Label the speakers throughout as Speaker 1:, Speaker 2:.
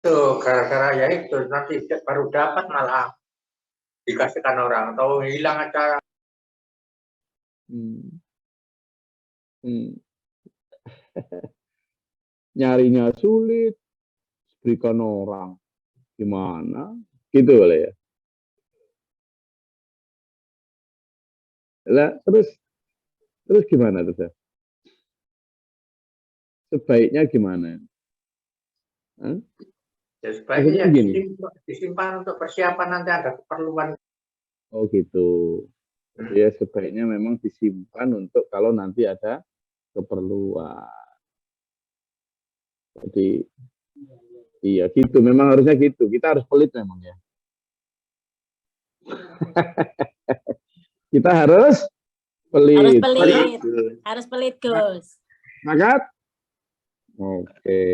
Speaker 1: Tuh, gara-gara ya itu nanti baru dapat malah dikasihkan orang atau hilang acara.
Speaker 2: Nyarinya sulit, berikan orang gimana gitu boleh ya. Lah terus gimana tuh ya? Sebaiknya gimana?
Speaker 1: Ya, sebaiknya disimpan untuk persiapan nanti ada keperluan.
Speaker 2: Oh gitu. Ya sebaiknya memang disimpan untuk kalau nanti ada keperluan. Jadi iya gitu, memang harusnya gitu. Kita harus pelit memang ya. Kita harus pelit.
Speaker 3: Harus pelit, Gus.
Speaker 2: Sepakat? Oke.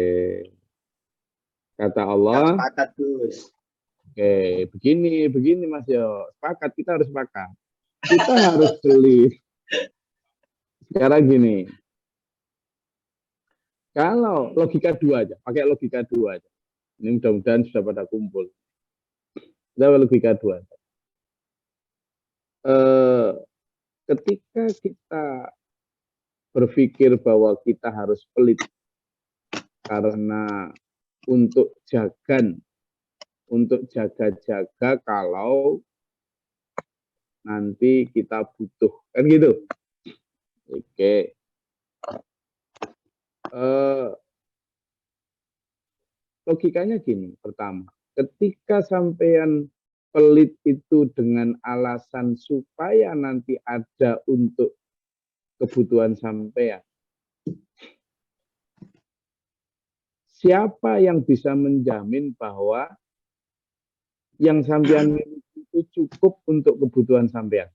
Speaker 2: Kata Allah.
Speaker 4: Sepakat, Gus.
Speaker 2: Oke, begini Mas Yo. Sepakat, kita harus sepakat. Kita harus pelit. Sekarang gini. Kalau logika 2 aja, pakai logika 2 aja. Ini mudah-mudahan sudah pada kumpul. Kita logika 2 aja. Ketika kita berpikir bahwa kita harus pelit karena untuk jaga-jaga kalau nanti kita butuh, kan gitu. Oke. Logikanya gini, pertama, ketika sampean pelit itu dengan alasan supaya nanti ada untuk kebutuhan sampean, siapa yang bisa menjamin bahwa yang sampean miliki itu cukup untuk kebutuhan sampean?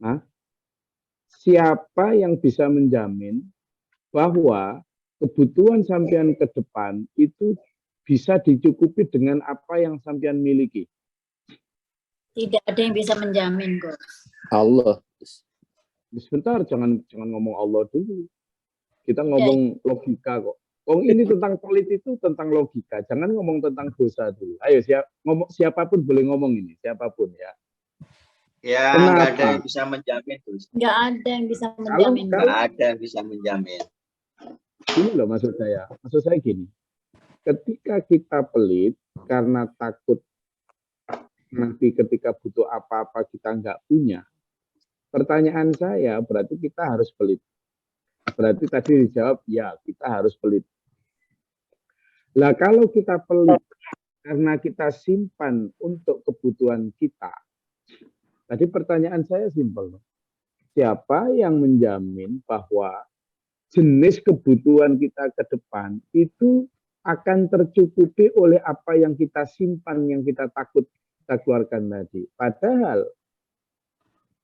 Speaker 2: Nah, siapa yang bisa menjamin bahwa kebutuhan sampean ke depan itu bisa dicukupi dengan apa yang sampean miliki?
Speaker 3: Tidak ada yang bisa menjamin, Gus.
Speaker 2: Allah. Sebentar, jangan ngomong Allah dulu. Kita ngomong logika kok. Ini tentang pelit itu tentang logika. Jangan ngomong tentang dosa dulu. Ayo siapapun boleh ngomong ini, siapapun ya.
Speaker 4: Ya, nggak ada yang bisa menjamin, Gus.
Speaker 3: Nggak ada yang bisa menjamin.
Speaker 4: Nggak ada yang bisa menjamin.
Speaker 2: Ini loh maksud saya. Maksud saya gini. Ketika kita pelit karena takut nanti ketika butuh apa-apa kita nggak punya. Pertanyaan saya berarti kita harus pelit. Berarti tadi dijawab ya kita harus pelit. Lah kalau kita pelit karena kita simpan untuk kebutuhan kita. Tadi pertanyaan saya simpel. Siapa yang menjamin bahwa jenis kebutuhan kita ke depan itu akan tercukupi oleh apa yang kita simpan, yang kita takut kita keluarkan tadi. Padahal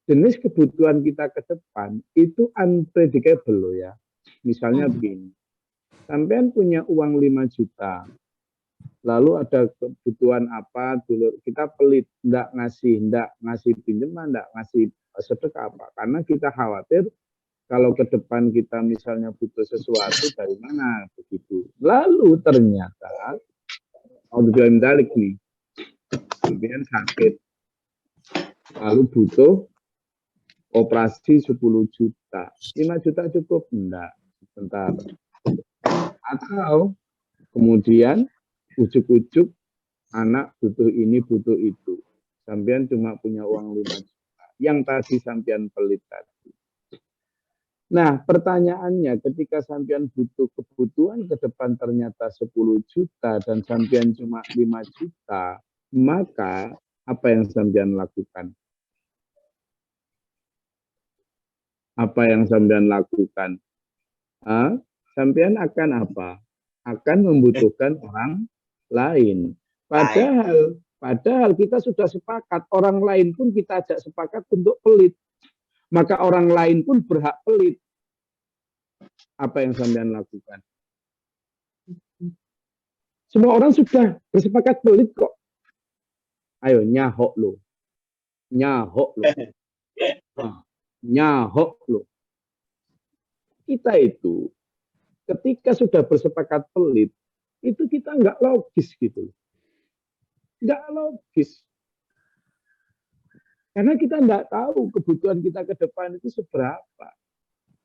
Speaker 2: jenis kebutuhan kita ke depan itu unpredictable loh ya. Misalnya begini, sampean punya uang 5 juta, lalu ada kebutuhan apa, dulu kita pelit, enggak ngasih pinjaman, enggak ngasih sedekah apa, karena kita khawatir kalau ke depan kita misalnya butuh sesuatu dari mana begitu. Lalu ternyata audiens dalik nih, kemudian sakit, lalu butuh operasi 10 juta, 5 juta cukup enggak? Bentar. Atau kemudian ujuk-ujuk anak butuh ini butuh itu, sampean cuma punya uang 5 juta, yang tadi sampean pelit tadi. Nah, pertanyaannya ketika sampean butuh kebutuhan ke depan ternyata 10 juta dan sampean cuma 5 juta, maka apa yang sampean lakukan? Apa yang sampean lakukan? Sampean akan apa? Akan membutuhkan orang lain. Padahal kita sudah sepakat, orang lain pun kita ajak sepakat untuk pelit. Maka orang lain pun berhak pelit. Apa yang sampean lakukan? Semua orang sudah bersepakat pelit kok. Ayo nyahok lo. Nyahok lo. Nyahok lo. Kita itu ketika sudah bersepakat pelit, itu kita nggak logis gitu. Nggak logis. Karena kita nggak tahu kebutuhan kita ke depan itu seberapa.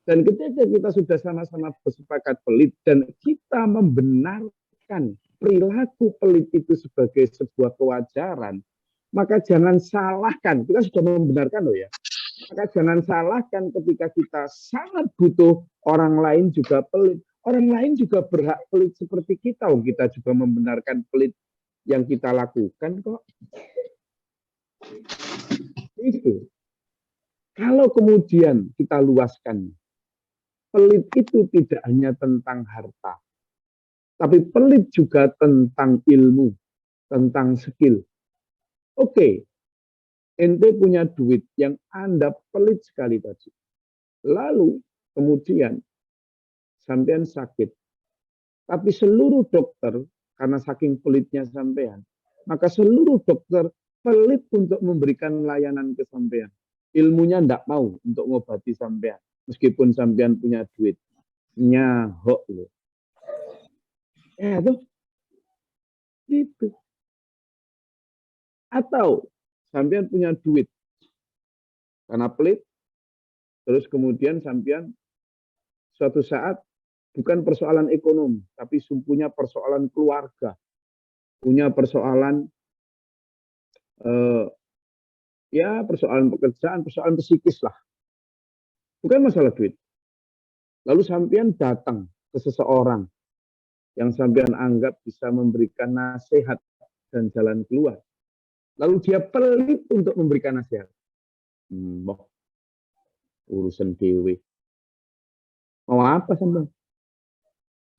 Speaker 2: Dan ketika kita sudah sama-sama bersepakat pelit dan kita membenarkan perilaku pelit itu sebagai sebuah kewajaran, maka jangan salahkan. Kita sudah membenarkan loh ya. Maka jangan salahkan ketika kita sangat butuh orang lain juga pelit. Orang lain juga berhak pelit seperti kita. Oh, kita juga membenarkan pelit yang kita lakukan kok. Itu. Kalau kemudian kita luaskan, pelit itu tidak hanya tentang harta, tapi pelit juga tentang ilmu, tentang skill. Oke, ente punya duit yang Anda pelit sekali tadi. Lalu kemudian sampean sakit. Tapi seluruh dokter, karena saking pelitnya sampean, maka seluruh dokter pelit untuk memberikan layanan ke sampean. Ilmunya ndak mau untuk ngobati sampean. Meskipun sampean punya duit. Nyahok loh. Tuh. Gitu. Atau sampean punya duit. Karena pelit. Terus kemudian sampean suatu saat bukan persoalan ekonomi. Tapi punya persoalan keluarga. Punya persoalan ya persoalan pekerjaan, persoalan psikis lah. Bukan masalah duit. Lalu sampean datang ke seseorang yang sampean anggap bisa memberikan nasihat dan jalan keluar. Lalu dia pelit untuk memberikan nasihat. Urusan dewe. Mau apa sampean?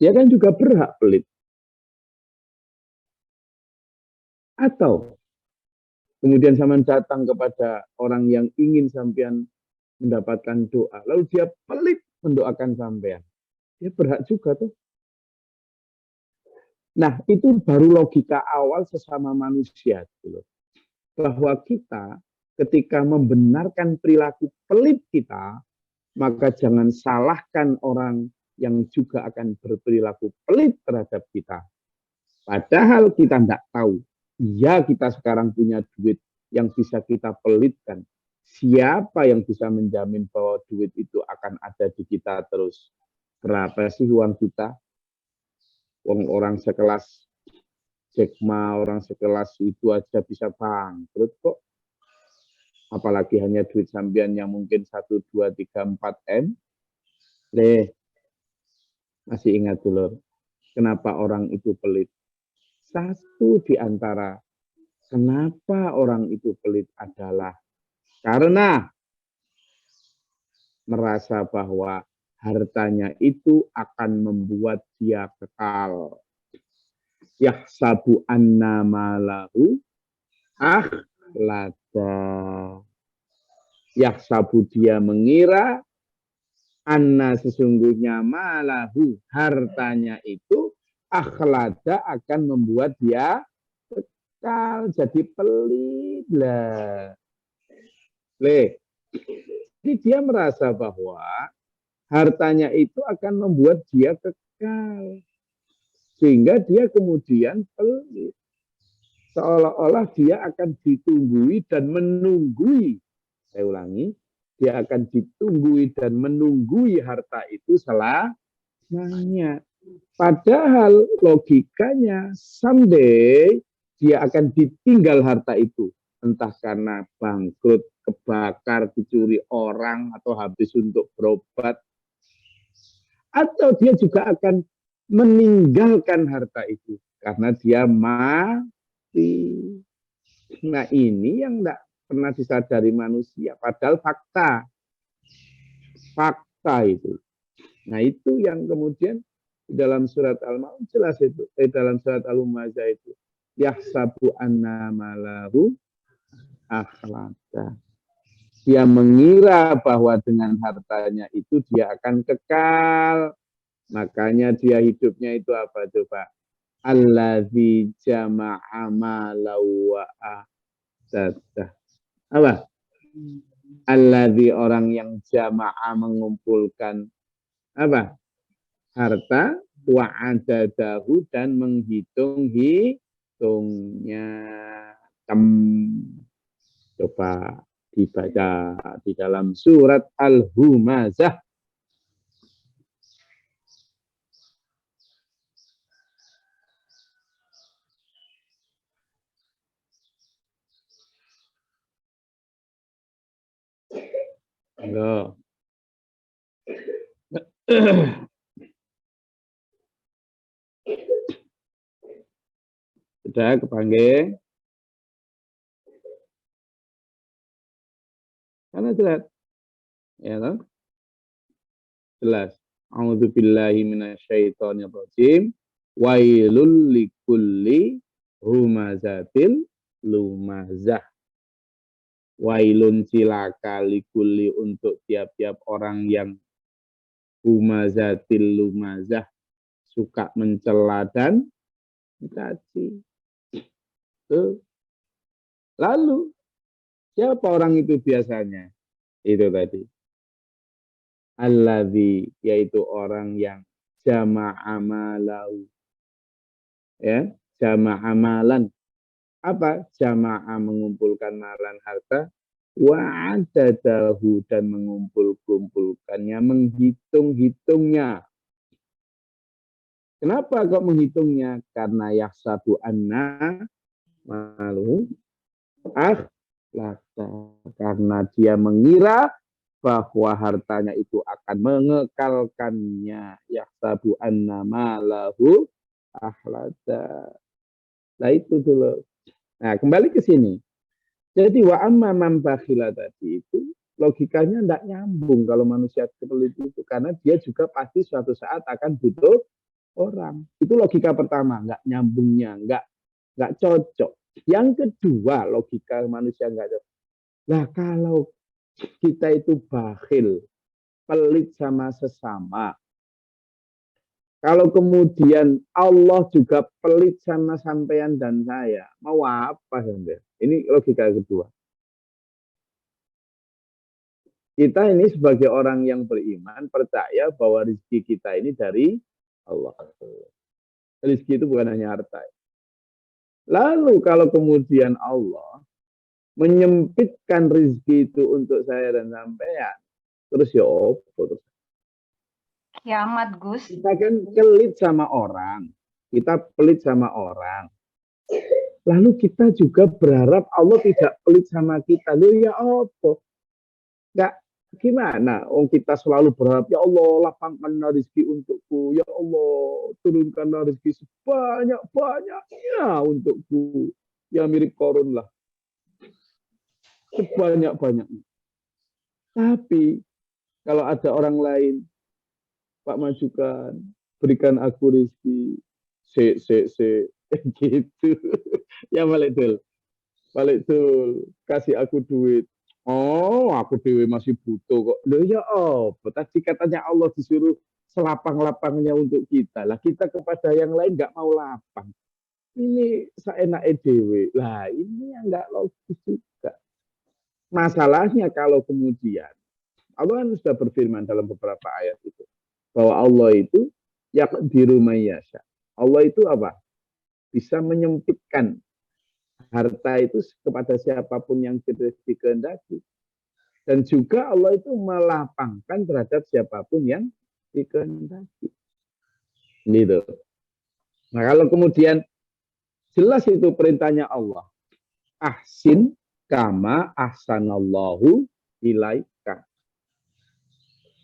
Speaker 2: Dia kan juga berhak pelit. Atau kemudian sampean datang kepada orang yang ingin sampean mendapatkan doa. Lalu dia pelit mendoakan sampean. Dia berhak juga tuh. Nah, itu baru logika awal sesama manusia. Gitu. Bahwa kita ketika membenarkan perilaku pelit kita, maka jangan salahkan orang yang juga akan berperilaku pelit terhadap kita. Padahal kita tidak tahu. Ya, kita sekarang punya duit yang bisa kita pelitkan. Siapa yang bisa menjamin bahwa duit itu akan ada di kita terus? Berapa sih uang kita? Uang orang sekelas Jack Ma, orang sekelas itu aja bisa bangkrut kok. Apalagi hanya duit sampean yang mungkin 1, 2, 3, 4 M. Masih ingat dulu, kenapa orang itu pelit? Satu di antara kenapa orang itu pelit adalah karena merasa bahwa hartanya itu akan membuat dia kekal. Yahsabu anna malahu akhlada. Yahsabu dia mengira anna sesungguhnya malahu hartanya itu akhlada akan membuat dia kekal, jadi pelit lah. Jadi dia merasa bahwa hartanya itu akan membuat dia kekal. Sehingga dia kemudian pelit. Seolah-olah dia akan ditunggui dan menunggui. Saya ulangi, dia akan ditunggui dan menunggui harta itu selamanya. Padahal logikanya someday dia akan ditinggal harta itu. Entah karena bangkrut, kebakar, dicuri orang, atau habis untuk berobat. Atau dia juga akan meninggalkan harta itu. Karena dia mati. Nah ini yang tidak pernah disadari manusia. Padahal fakta. Fakta itu. Nah itu yang kemudian dalam surat Al-Maun jelas itu. Dalam surat Al-Humazah itu. Yahsabu anna malahu akhlada. Dia mengira bahwa dengan hartanya itu dia akan kekal. Makanya dia hidupnya itu apa coba? Allazi jama'a malau wa ahdadah. Apa? Allazi orang yang jama'a mengumpulkan apa? harta, wa adadahu dan menghitung-hitungnya. Coba dibaca di dalam surat Al-Humazah. Halo. Sudah kepanggil? Karena jelas. Ya, toh? Jelas. A'udzubillahi minasyaitonirrajim. Wailul likulli humazatil lumazah. Wailun cilaka likulli untuk tiap-tiap orang yang humazatil lumazah, suka mencela dan mencaci. Lalu siapa orang itu biasanya? Itu tadi. Alladzi, yaitu orang yang jama'a malau. Ya, jama'a malan. Apa? Jama'a mengumpulkan malan harta, wa adadahu dan mengumpul-kumpulkannya, menghitung-hitungnya. Kenapa kok menghitungnya? Karena yahsabu anna malu akhlaka, karena dia mengira bahwa hartanya itu akan mengekalkannya. Yahsabu anna malahu akhlaka. Nah itu dulu. Nah kembali ke sini. Jadi wa amma man bakhila tadi itu logikanya tidak nyambung kalau manusia pelit itu, karena dia juga pasti suatu saat akan butuh orang. Itu logika pertama, nggak nyambungnya, nggak cocok. Yang kedua, logika manusia nggak cocok. Nah, kalau kita itu bakhil, pelit sama sesama, kalau kemudian Allah juga pelit sama sampean dan saya, mau apa sampean? Ini logika kedua. Kita ini sebagai orang yang beriman percaya bahwa rezeki kita ini dari Allah. Rezeki itu bukan hanya harta. Lalu kalau kemudian Allah menyempitkan rezeki itu untuk saya dan sampean, terus ya apa?
Speaker 5: Kiamat, Gus.
Speaker 2: Kita kan pelit sama orang, kita pelit sama orang. Lalu kita juga berharap Allah tidak pelit sama kita. Loh ya apa? Nggak, gimana? Oh, kita selalu berharap, ya Allah lapangkanlah rezeki untukku, ya Allah turunkanlah rezeki sebanyak-banyaknya untukku. Ya mirip korun lah, sebanyak-banyaknya. Tapi kalau ada orang lain, Pak majukan, berikan aku rezeki, gitu. Ya balik tuh, kasih aku duit. Oh, aku dewe masih butuh kok. Loh ya apa? Tadi katanya Allah disuruh selapang-lapangnya untuk kita. Lah kita kepada yang lain nggak mau lapang. Ini seenak dewe. Lah ini yang nggak logis juga. Masalahnya kalau kemudian Allah kan sudah berfirman dalam beberapa ayat itu bahwa Allah itu yaqdiru mayyasha. Allah itu apa? Bisa menyempitkan harta itu kepada siapapun yang dikehendaki. Dan juga Allah itu melapangkan terhadap siapapun yang dikehendaki. Gitu. Nah kalau kemudian jelas itu perintahnya Allah. Ahsin kama ahsanallahu ilaika.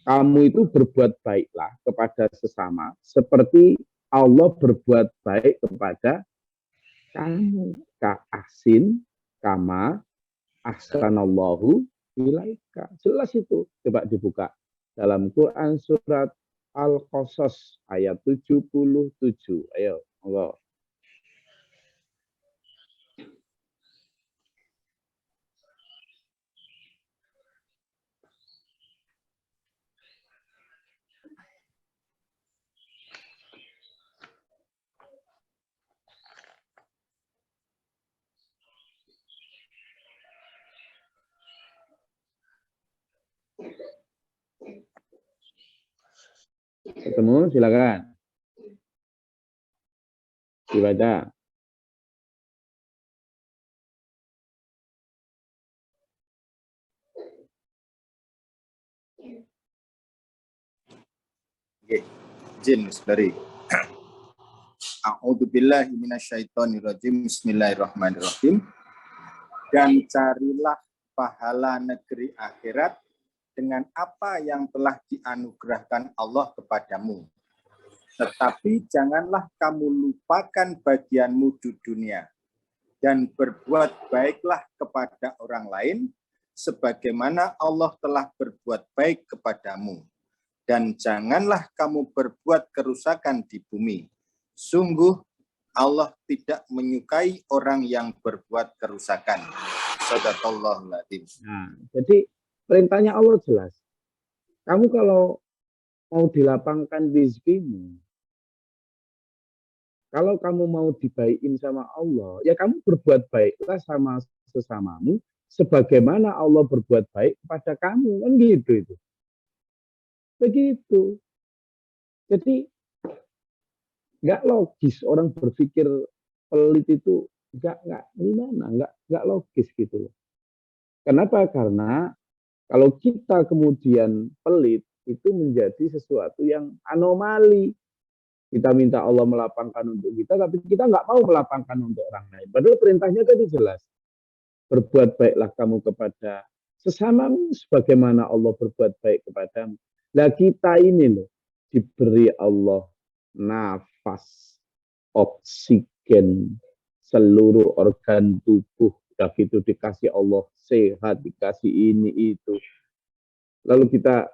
Speaker 2: Kamu itu berbuat baiklah kepada sesama seperti Allah berbuat baik kepada kamu. Ka ahsin kama ahsanallahu ilaika. Jelas itu. Coba dibuka dalam Quran surat Al-Qasas ayat 77. Ayo, Allah. Ketemu, silakan. Dibaca.
Speaker 6: Oke, izin dari A'udzubillahi minasyaitonirrajim. Bismillahirrahmanirrahim. Dan carilah pahala negeri akhirat dengan apa yang telah dianugerahkan Allah kepadamu. Tetapi janganlah kamu lupakan bagianmu di dunia dan berbuat baiklah kepada orang lain sebagaimana Allah telah berbuat baik kepadamu. Dan janganlah kamu berbuat kerusakan di bumi. Sungguh Allah tidak menyukai orang yang berbuat kerusakan. Shadaqallahul adzim.
Speaker 2: Nah, jadi perintahnya Allah jelas. Kamu kalau mau dilapangkan rezekimu, kalau kamu mau dibaikin sama Allah, ya kamu berbuat baiklah sama sesamamu, sebagaimana Allah berbuat baik kepada kamu, kan gitu itu. Begitu. Jadi nggak logis orang berpikir pelit itu nggak logis gitu loh. Kenapa? Karena kalau kita kemudian pelit itu menjadi sesuatu yang anomali. Kita minta Allah melapangkan untuk kita, tapi kita nggak mau melapangkan untuk orang lain. Padahal perintahnya tadi jelas. Berbuat baiklah kamu kepada sesamamu sebagaimana Allah berbuat baik kepadamu. Nah kita ini loh diberi Allah nafas, oksigen, seluruh organ tubuh. Udah gitu dikasih Allah sehat, dikasih ini itu. Lalu kita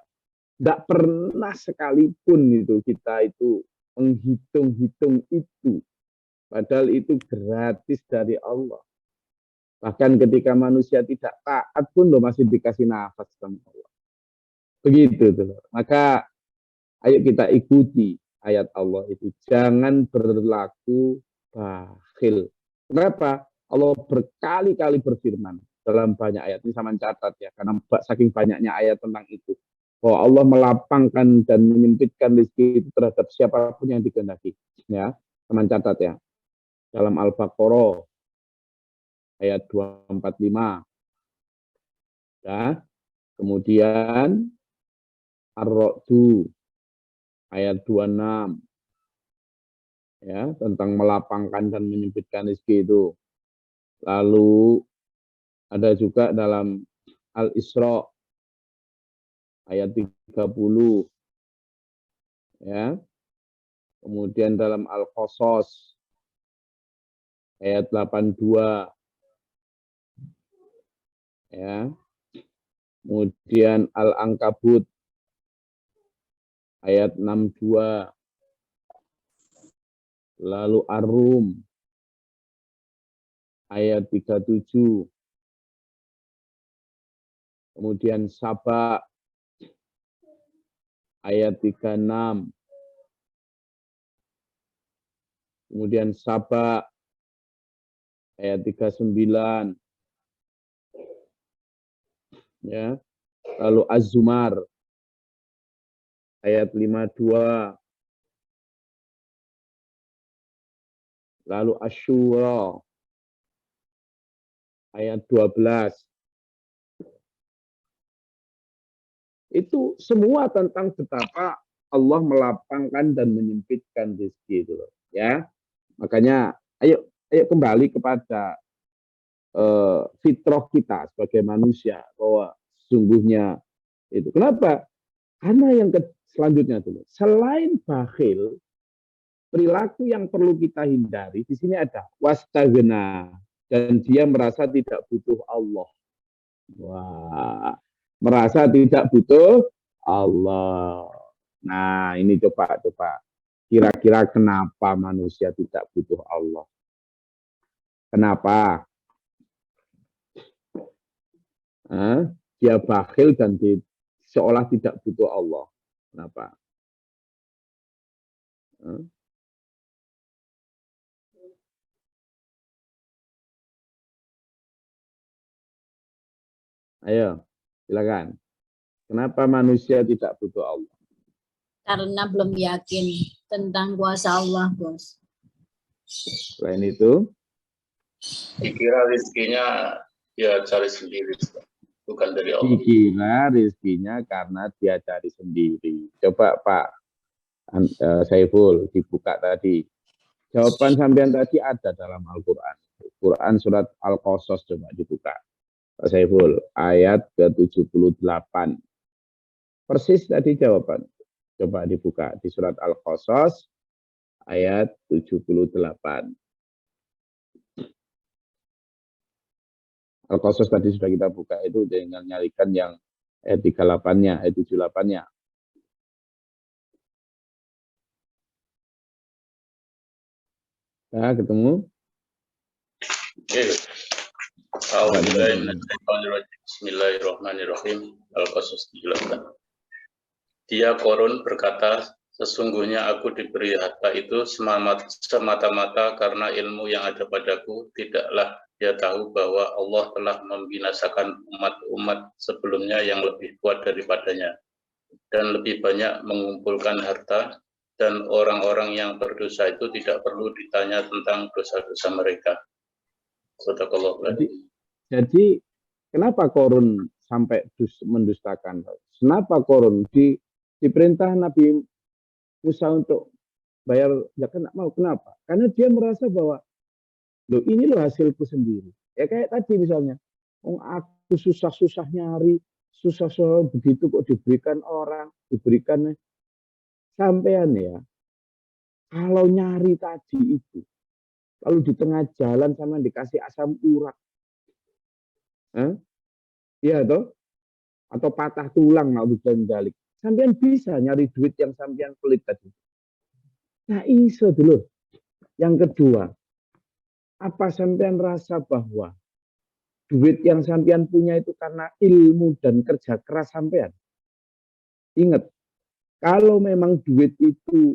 Speaker 2: nggak pernah sekalipun itu kita itu menghitung-hitung itu. Padahal itu gratis dari Allah. Bahkan ketika manusia tidak taat pun loh masih dikasih nafas sama Allah. Begitu tuh. Maka ayo kita ikuti ayat Allah itu. Jangan berlaku bakhil. Kenapa? Allah berkali-kali berfirman dalam banyak ayat. Ini sama catat ya. Karena saking banyaknya ayat tentang itu. Bahwa Allah melapangkan dan menyempitkan rezeki itu terhadap siapapun yang dikehendaki. Ya, teman catat ya. Dalam Al-Baqarah ayat 245. Ya. Kemudian Ar-Ra'du ayat 26. Ya, tentang melapangkan dan menyempitkan rezeki itu. Lalu ada juga dalam Al-Isra ayat 30. Ya. Kemudian dalam Al-Qasas ayat 82. Ya. Kemudian Al-Ankabut ayat 62. Lalu Ar-Rum ayat 37. Kemudian Saba ayat 36. Kemudian Saba ayat 39. Ya. Lalu Az-Zumar ayat 52. Lalu Asy-Syura ayat 12. Itu semua tentang betapa Allah melapangkan dan menyempitkan rezeki itu, ya. Makanya ayo kembali kepada fitrah kita sebagai manusia bahwa sesungguhnya itu. Kenapa? Karena yang selanjutnya dulu, selain bakhil, perilaku yang perlu kita hindari di sini ada wastagna, dan dia merasa tidak butuh Allah. Wah, merasa tidak butuh Allah. Nah, ini coba. Kira-kira kenapa manusia tidak butuh Allah? Kenapa? Dia bakhil dan seolah tidak butuh Allah. Kenapa? Ayo, silakan. Kenapa manusia tidak butuh Allah?
Speaker 3: karena belum yakin tentang kuasa Allah, Bos.
Speaker 2: Selain itu,
Speaker 7: Dikira rezekinya ya cari sendiri, Ustaz. Bukan dari Allah.
Speaker 2: dikira rezekinya karena dia cari sendiri. Coba Pak Saiful dibuka tadi. Jawaban sampean tadi ada dalam Al-Quran. Quran surat Al-Qasas, coba dibuka. Pak Saiful, ayat ke-78. Persis tadi jawaban. Coba dibuka di surat Al-Qasas, ayat 78. Al-Qasas tadi sudah kita buka, itu tinggal nyarikan yang ayat 38-nya, ayat 78-nya. Nah, ketemu?
Speaker 7: Bismillahirrahmanirrahim. Al-Qasas 78. Dia Korun berkata, sesungguhnya aku diberi harta itu semata-mata karena ilmu yang ada padaku. Tidaklah dia tahu bahwa Allah telah membinasakan umat-umat sebelumnya yang lebih kuat daripadanya dan lebih banyak mengumpulkan harta, dan orang-orang yang berdosa itu tidak perlu ditanya tentang dosa-dosa mereka.
Speaker 2: Jadi kenapa Korun sampai mendustakan? Kenapa Korun diperintah Nabi Musa untuk bayar zakat nggak mau? Kenapa? Karena dia merasa bahwa loh ini loh hasilku sendiri. Ya kayak tadi misalnya, aku susah-susah nyari, susah-susah begitu kok diberikan orang, diberikan sampean ya. Kalau nyari tadi itu, kalau di tengah jalan sama dikasih asam urat, iya toh? Atau patah tulang mau balik. Sampean bisa nyari duit yang sampean pelit tadi. Nah, iso dulu. Yang kedua, apa sampean rasa bahwa duit yang sampean punya itu karena ilmu dan kerja keras sampean? Ingat, kalau memang duit itu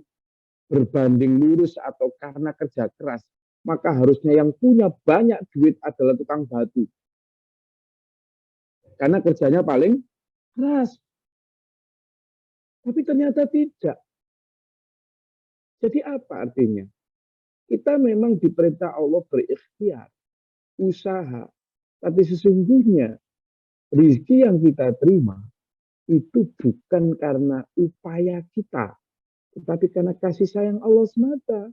Speaker 2: berbanding lurus atau karena kerja keras, maka harusnya yang punya banyak duit adalah tukang batu. Karena kerjanya paling keras. Tapi ternyata tidak. Jadi apa artinya? Kita memang diperintah Allah berikhtiar, usaha. Tapi sesungguhnya rezeki yang kita terima itu bukan karena upaya kita, tetapi karena kasih sayang Allah semata.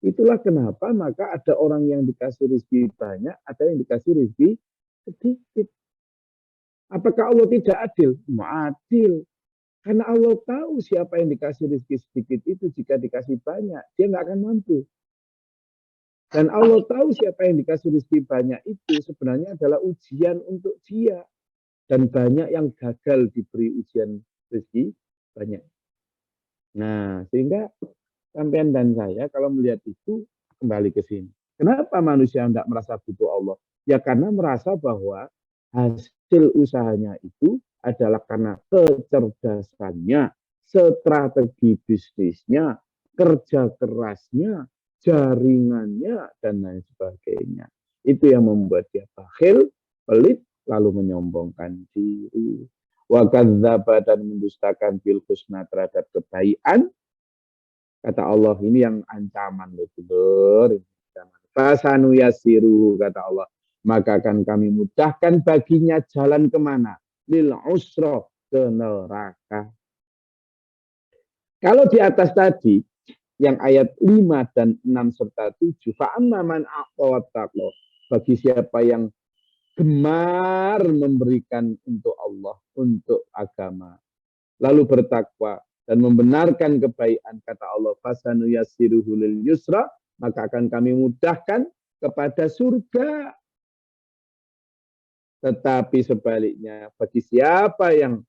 Speaker 2: Itulah kenapa maka ada orang yang dikasih rezeki banyak, ada yang dikasih rezeki sedikit. Apakah Allah tidak adil? Adil. Karena Allah tahu siapa yang dikasih rezeki sedikit itu jika dikasih banyak, dia nggak akan mampu. Dan Allah tahu siapa yang dikasih rezeki banyak itu sebenarnya adalah ujian untuk dia. Dan banyak yang gagal diberi ujian rezeki banyak. Nah, sehingga sampean dan saya kalau melihat itu kembali ke sini. Kenapa manusia tidak merasa butuh Allah? Ya karena merasa bahwa hasil usahanya itu adalah karena kecerdasannya, strategi bisnisnya, kerja kerasnya, jaringannya, dan lain sebagainya. Itu yang membuat dia bakhil, pelit, lalu menyombongkan diri. Wa kadzdzaba, dan mendustakan bil husna, terhadap kebaikan. Kata Allah, ini yang ancaman, betul. Fasanu yasiru, kata Allah, maka akan kami mudahkan baginya jalan kemana? Lil usra, ke neraka. Kalau di atas tadi, yang ayat 5 dan 6 serta 7, fa'amma man aqwattaqo, bagi siapa yang gemar memberikan untuk Allah, untuk agama, lalu bertakwa dan membenarkan kebaikan, kata Allah, fasanu yassiruhu lil yusra, maka akan kami mudahkan kepada surga. Tetapi sebaliknya, bagi siapa yang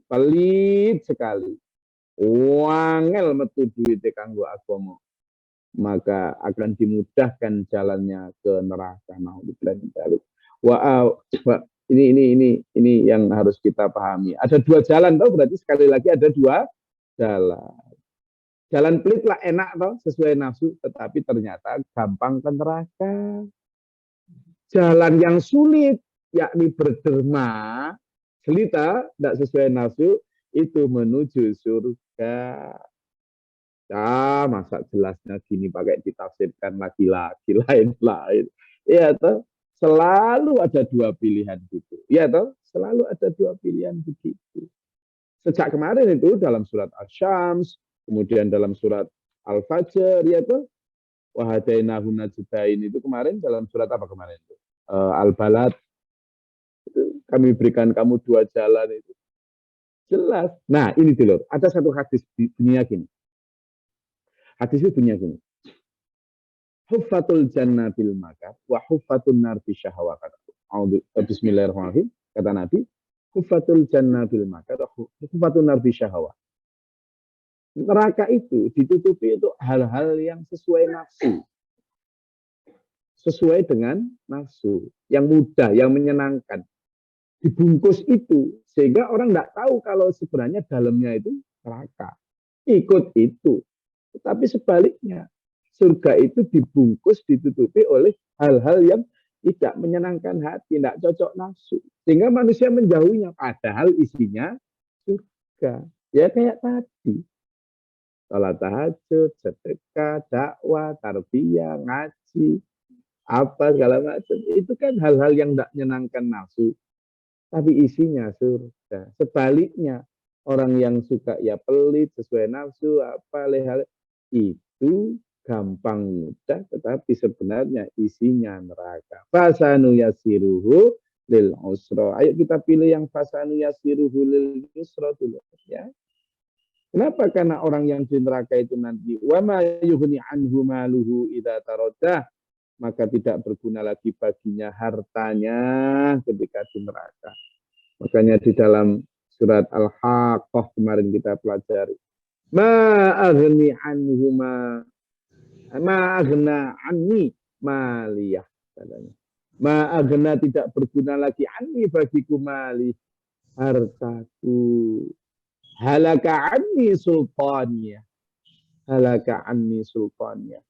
Speaker 2: pelit sekali, wangel metu duit kanggo agama, maka akan dimudahkan jalannya ke neraka. Ini yang harus kita pahami. Ada dua jalan, toh, berarti sekali lagi ada dua jalan. Jalan pelit lah enak, toh, sesuai nafsu, tetapi ternyata gampang ke neraka. Jalan yang sulit, yakni berderma, jelita, tidak sesuai nafsu, itu menuju surga. Ah, masa jelasnya gini pakai ditafsirkan lagi-lagi lain-lain. Ya toh, selalu ada dua pilihan gitu. Ya toh, selalu ada dua pilihan begitu. Sejak kemarin itu dalam surat Asy-Syams, kemudian dalam surat Al-Fajr, ya toh, wahadainahu najdain itu kemarin dalam surat apa kemarin itu? Al-Balad. Kami berikan kamu dua jalan itu. Jelas. Nah, ini dulu. Ada satu hadis di dunia gini. Hadis itu dunia gini. Huffatul jannah bil makar wa huffatun nar bi syahwa. Bismillahirrahmanirrahim. Kata Nabi, huffatul jannah bil makar wa huffatun nar bi syahwa. Neraka itu ditutupi itu hal-hal yang sesuai nafsu. Sesuai dengan nafsu. Yang mudah, yang menyenangkan. Dibungkus itu sehingga orang tidak tahu kalau sebenarnya dalamnya itu neraka. Ikut itu. Tetapi sebaliknya, surga itu dibungkus, ditutupi oleh hal-hal yang tidak menyenangkan hati, tidak cocok nafsu. Sehingga manusia menjauhinya, padahal isinya surga. Ya kayak tadi. Salat tahajud, sedekah, dakwah, tarbiyah, ngaji, apa segala macam. Itu kan hal-hal yang tidak menyenangkan nafsu. Tapi isinya surga. Sebaliknya, orang yang suka ya pelit, sesuai nafsu, apa hal itu gampang mudah, tetapi sebenarnya isinya neraka. Fasanu yasiruhu lil usra. Ayo kita pilih yang fasanu yasiruhu lil usra dulu. Ya. Kenapa? Karena orang yang di neraka itu nanti wa ma yughni anhu maluhu idza taraddah, maka tidak berguna lagi baginya hartanya ketika di neraka. Makanya di dalam surat Al-Haqqah kemarin kita pelajari. Ma'aghni anhu ma'aghna anni maliyah. Ma'aghna tidak berguna lagi anni bagiku mali. Hartaku. Halaka anni sultaniyah. Halaka anni sultaniyah.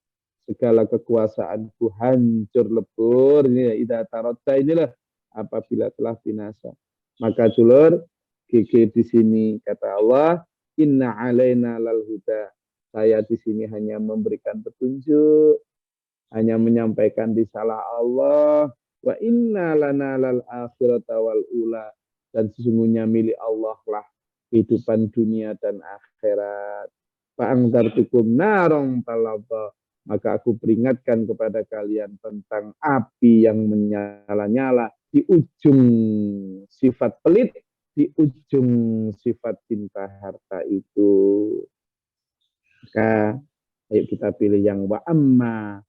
Speaker 2: Segala kekuasaanku hancur lebur. Ini idza taradda inilah apabila telah binasa. Maka dulur, GG di sini kata Allah, inna alaina lal huda. Saya di sini hanya memberikan petunjuk, hanya menyampaikan risalah Allah. Wa inna lana lal akhirata wal ula. Dan sesungguhnya milik Allah lah kehidupan dunia dan akhirat. Fa'angdartukum narong talabah. Maka aku peringatkan kepada kalian tentang api yang menyala-nyala di ujung sifat pelit, di ujung sifat cinta harta itu. Maka ayo kita pilih yang wa amma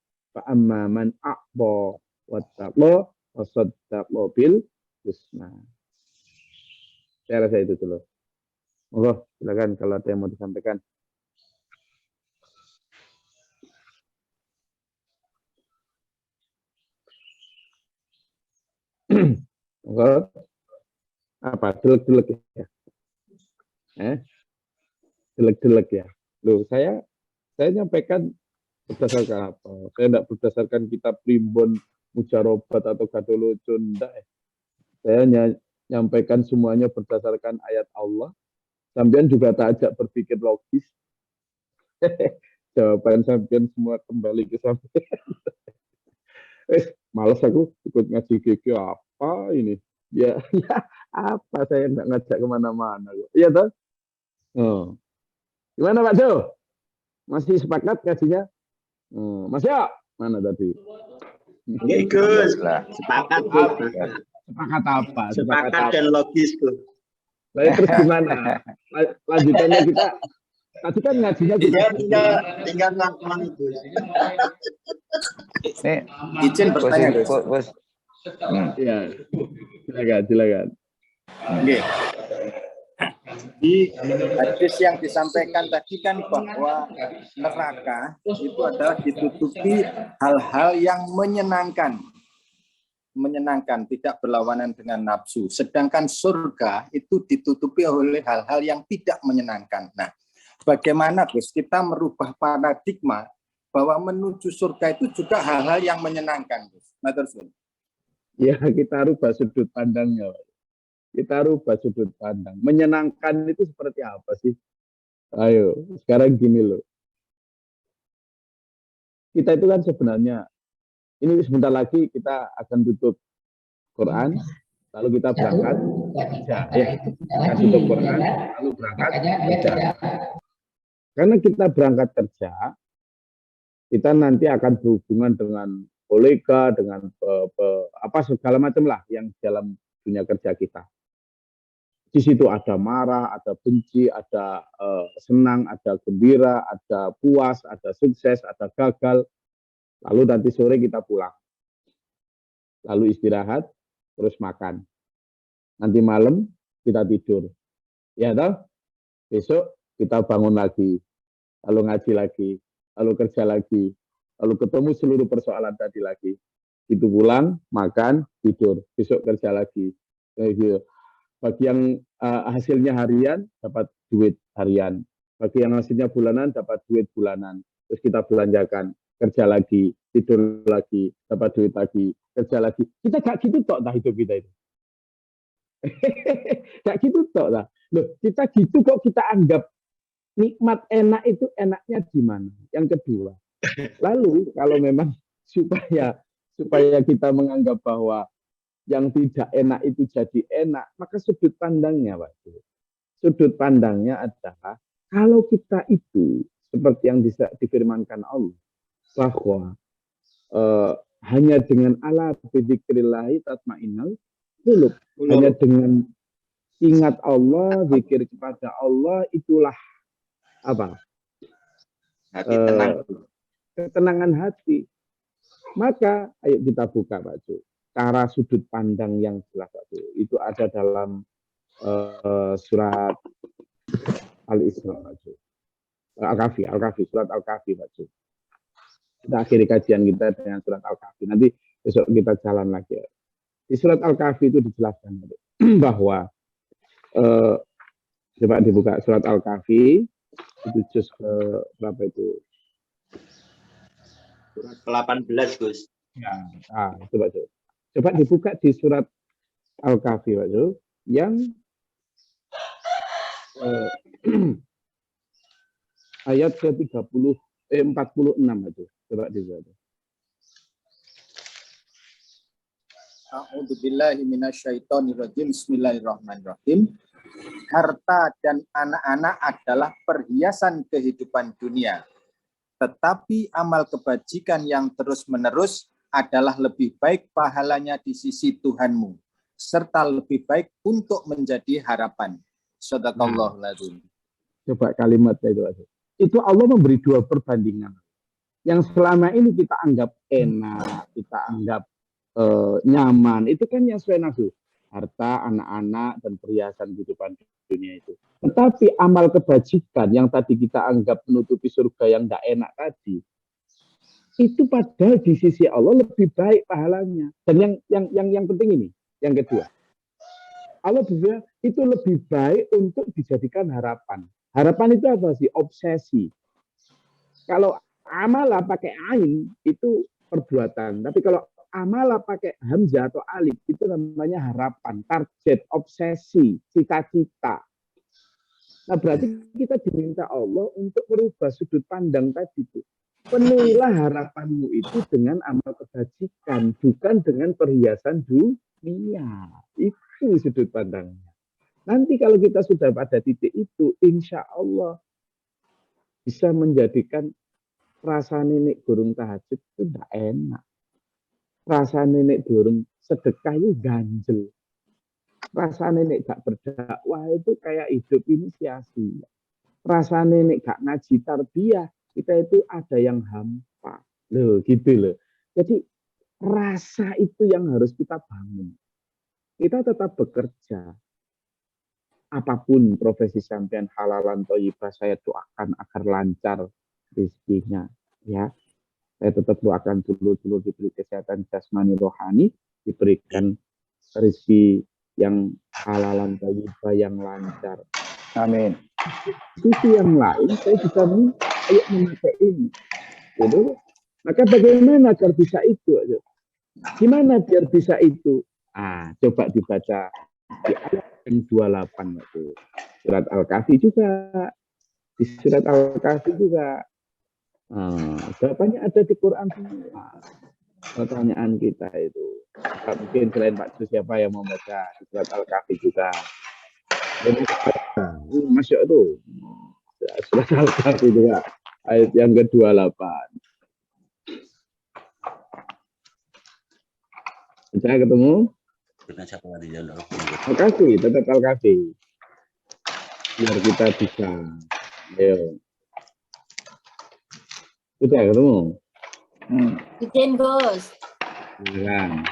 Speaker 2: man a'ta wattaqa wa saddaqa bil husna. Saya rasa itu dulu. Monggo, silakan kalau ada yang mau disampaikan. Apa delek-delek ya? Delek-delek ya. Loh, saya nyampaikan berdasarkan apa? Saya tidak berdasarkan kitab primbon, mujarobat atau gadolucu, enggak ya. Saya nyampaikan semuanya berdasarkan ayat Allah. Sampean juga tak ajak berpikir logis. Jawaban sampean semua kembali ke sampean. Males aku ikut ngaji GG apa ini? Ya apa saya nggak ngajak kemana-mana. Iya toh? Oh. Gimana Pak Jo? Masih sepakat ngajinya? Mas ya? Mana tadi?
Speaker 4: Oke, Gus. Sepakat, Gus.
Speaker 2: Sepakat apa?
Speaker 4: Sepakat dan logis, Gus.
Speaker 2: Lalu terus gimana? Lanjutannya kita tadi kan ngajinya kita
Speaker 4: tinggal ngomong, Gus.
Speaker 6: Izin bertanya, Gus.
Speaker 2: Iya. Silakan.
Speaker 6: Oke. Di hadis yang disampaikan tadi kan bahwa neraka itu adalah ditutupi hal-hal yang menyenangkan, tidak berlawanan dengan nafsu. Sedangkan surga itu ditutupi oleh hal-hal yang tidak menyenangkan. Nah, bagaimana Gus kita merubah paradigma bahwa menuju surga itu juga hal-hal yang menyenangkan, Gus? Matur suwun.
Speaker 2: Ya, kita rubah sudut pandangnya. Kita rubah sudut pandang. Menyenangkan itu seperti apa sih? Ayo, sekarang gini loh. Kita itu kan sebenarnya, ini sebentar lagi kita akan tutup Quran, lalu kita berangkat kerja. Ya, kita tutup Quran, lalu berangkat kerja. Karena kita berangkat kerja, kita nanti akan berhubungan dengan kolega, dengan apa segala macam lah yang dalam dunia kerja kita. Di situ ada marah, ada benci, ada senang, ada gembira, ada puas, ada sukses, ada gagal. Lalu nanti sore kita pulang. Lalu istirahat, terus makan. Nanti malam kita tidur. Ya toh? Besok kita bangun lagi, lalu ngaji lagi, lalu kerja lagi, lalu ketemu seluruh persoalan tadi lagi. Itu pulang, makan, tidur. Besok kerja lagi. Kayak gitu. Bagi yang hasilnya harian, dapat duit harian. Bagi yang hasilnya bulanan, dapat duit bulanan. Terus kita belanjakan, kerja lagi, tidur lagi, dapat duit lagi, kerja lagi. Kita gak gitu tok, hidup kita itu. Gak gitu tok. Loh, kita gitu kok kita anggap nikmat enak itu enaknya di mana? Yang kedua. Lalu, kalau memang supaya kita menganggap bahwa yang tidak enak itu jadi enak, maka sudut pandangnya, Pak. Sudut pandangnya adalah kalau kita itu seperti yang difirmankan Allah bahwa hanya dengan ala bidzikrillahi tatmainnul qulub, hanya dengan ingat Allah, zikir kepada Allah, itulah apa?
Speaker 4: Hati tenang.
Speaker 2: Ketenangan hati. Maka ayo kita buka, Pak Ju. Cara sudut pandang yang jelas itu ada dalam surat Al-Isra, Al-Kahfi, surat Al-Kahfi, Pak Ju. Kita akhiri kajian kita dengan surat Al-Kahfi. Nanti besok kita jalan lagi. Di surat Al-Kahfi itu dijelaskan bahwa coba dibuka surat Al-Kahfi itu juz ke berapa itu?
Speaker 4: Surat 18, Gus.
Speaker 2: Ya, coba. Coba dibuka di surat Al-Kahfi, Pak Zul, yang ayat ke-46, itu. Coba dibuka.
Speaker 6: A'udzubillahi minasyaitonirrajim. Bismillahirrahmanirrahim. Harta dan anak-anak adalah perhiasan kehidupan dunia. Tetapi amal kebajikan yang terus-menerus adalah lebih baik pahalanya di sisi Tuhanmu, serta lebih baik untuk menjadi harapan. Shadaqallahul adzim.
Speaker 2: Coba kalimat itu Allah memberi dua perbandingan. Yang selama ini kita anggap enak, kita anggap nyaman, itu kan yang sesuai nafsu. Harta, anak-anak, dan perhiasan kehidupan dunia itu. Tetapi amal kebajikan yang tadi kita anggap menutupi surga yang tidak enak tadi, itu padahal di sisi Allah lebih baik pahalanya. Dan yang penting ini, yang kedua, Allah berfirman itu lebih baik untuk dijadikan harapan. Harapan itu apa sih? Obsesi. Kalau amalah pakai ain itu perbuatan, tapi kalau amalah pakai hamzah atau alif itu namanya harapan, target, obsesi, cita-cita. Nah, berarti kita diminta Allah untuk merubah sudut pandang tadi itu. Penuhilah harapanmu itu dengan amal kebajikan, bukan dengan perhiasan dunia. Itu sudut pandangnya. Nanti kalau kita sudah pada titik itu, insya Allah bisa menjadikan rasa nenek burung tahajud itu tidak enak. Rasa nenek burung sedekah itu ganjel. Rasa nenek gak berdakwah itu kayak hidup ini sia-sia. Rasa nenek gak ngaji tarbiyah, kita itu ada yang hampa. Loh, gitu loh. Jadi rasa itu yang harus kita bangun. Kita tetap bekerja. Apapun profesi sampean halalan thayyibah, saya doakan agar lancar rezekinya, ya. Saya tetap doakan dulu diberi kesehatan jasmani rohani, diberikan rezeki yang halalan thayyibah yang lancar.
Speaker 6: Amin.
Speaker 2: Sisi yang lain saya bisa memakai ini. Gitu. Maka bagaimana agar bisa itu? Gimana biar bisa itu? Coba dibaca di ayat yang 28 itu. Surat Al-Kahfi juga. Di surat Al-Kahfi juga. Jawabannya ada di Quran semua. Pertanyaan kita itu. Mungkin selain Pak Jus, siapa yang mau baca di surat Al-Kahfi juga. Masya itu. Surat Al-Kahfi juga. Ayat yang ke-28. Saya ketemu. Al-Kahfi, tetap Al-Kahfi. Biar kita bisa. Ayo. Sudah ketemu?
Speaker 3: Izin Gus.
Speaker 2: Silakan.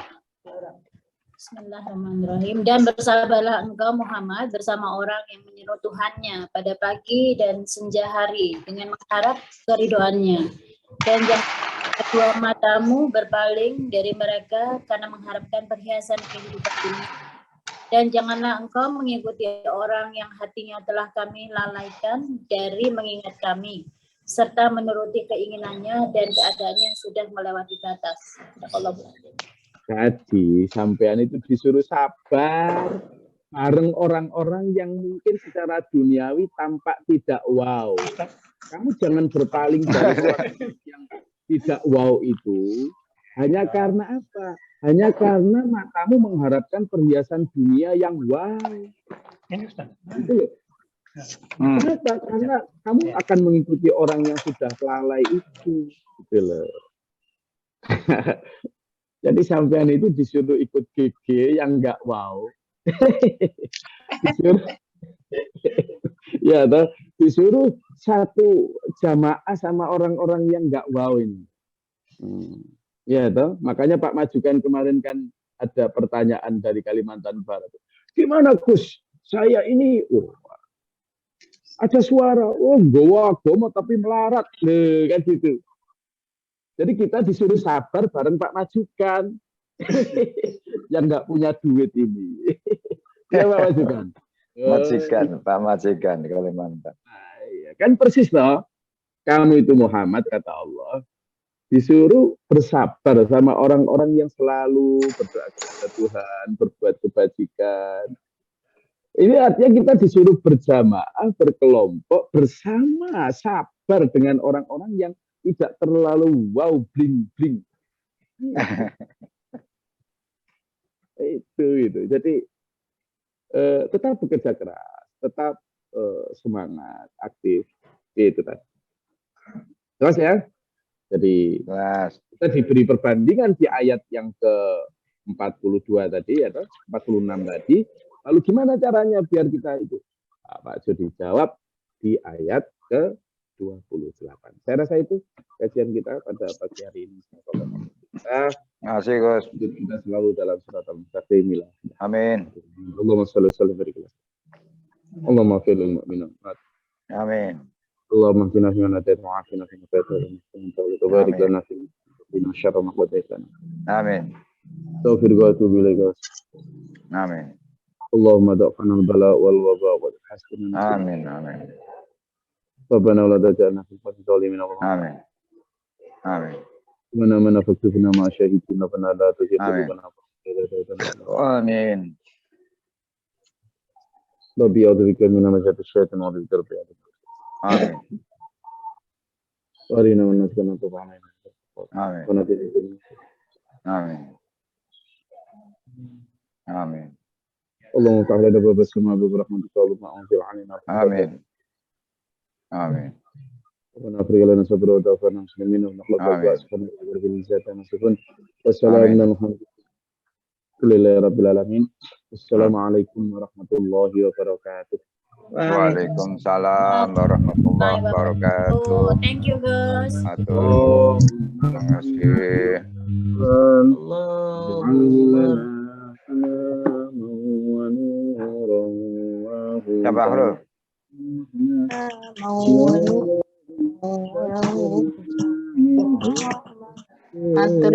Speaker 3: Bismillahirrahmanirrahim. Dan bersabarlah engkau Muhammad bersama orang yang menyeru Tuhannya pada pagi dan senja hari dengan mengharap keridhoannya. Dan jangan kedua matamu berpaling dari mereka karena mengharapkan perhiasan kehidupan dunia. Dan janganlah engkau mengikuti orang yang hatinya telah kami lalaikan dari mengingat kami, serta menuruti keinginannya dan keadaannya sudah melewati batas.
Speaker 2: Jadi sampean itu disuruh sabar bareng orang-orang yang mungkin secara duniawi tampak tidak wow. Kamu jangan berpaling dari orang yang tidak wow itu hanya karena apa? Hanya karena matamu mengharapkan perhiasan dunia yang wow. Itu loh. Kenapa? Karena kamu akan mengikuti orang yang sudah lalai itu. Gitu loh. Jadi sampean itu disuruh ikut GG yang enggak wow. Disuruh, ya toh, disuruh satu jamaah sama orang-orang yang enggak wow ini. Ya toh, makanya Pak Majukan kemarin kan ada pertanyaan dari Kalimantan Barat. Gimana Gus? Saya ini ada suara, gowo tapi melarat, kan gitu. Jadi kita disuruh sabar bareng Pak Majukan yang nggak punya duit ini. Ya Pak Majukan.
Speaker 8: Pak Majikan di Kalimantan.
Speaker 2: Nah, iya. Kan persis loh. Kamu itu Muhammad kata Allah disuruh bersabar sama orang-orang yang selalu berdoa kepada Tuhan, berbuat kebajikan. Ini artinya kita disuruh berjamaah, berkelompok, bersama, sabar dengan orang-orang yang tidak terlalu wow, bling-bling. Itu. Jadi tetap bekerja keras, tetap semangat, aktif. Itu tadi. Terus ya. Jadi kita diberi perbandingan di ayat yang ke-42 tadi, atau 46 tadi. Lalu gimana caranya biar kita itu? Pak Jody jawab di ayat ke-28. Saya rasa itu kajian kita pada pagi hari ini.
Speaker 8: Masih Gus.
Speaker 2: Kita selalu dalam surat Al-Mustaqim.
Speaker 8: Amin.
Speaker 2: Allahumma sholli wa sallim barik. Allahumma fil mu'minin.
Speaker 8: Amin.
Speaker 2: Allahumma qina fi man hadayta wa afina fi man tawallayta wa barik lana fi ma syarra ma qadaita.
Speaker 8: Amin.
Speaker 2: Taufiq wa atubu ilaik.
Speaker 8: Amin.
Speaker 2: Allahumma da'fana al-bala wal waba wa hasbuna.
Speaker 8: Amin. Amin.
Speaker 2: Rabbana la taj'alna fil qawmi zalimin.
Speaker 8: Amin. Amin.
Speaker 2: Mana mana faktubna ma syahidina wa la tujibna.
Speaker 8: Amin.
Speaker 2: Rabbi a'udzubika min hamazati syaitan wa a'udzubika rabbi.
Speaker 8: Amin.
Speaker 2: Warina wa nasbana tubana.
Speaker 8: Amin. Amin. Amin.
Speaker 2: Allahumma ta'ala da bab as-sama bi rahmatika wa ma anzil 'alaina.
Speaker 8: Amin. Amin.
Speaker 2: Wa afrigh lana sabra wa tawfana muslimin wa nakhlaq wa asfana bil zatan nasifun. Wassalamu alaikum rabbil alamin. Assalamualaikum warahmatullahi wabarakatuh.
Speaker 8: Waalaikumsalam warahmatullahi wabarakatuh.
Speaker 3: Thank you Gus.
Speaker 8: Atur. Terima kasih. Ya Bahrul.
Speaker 2: Atur.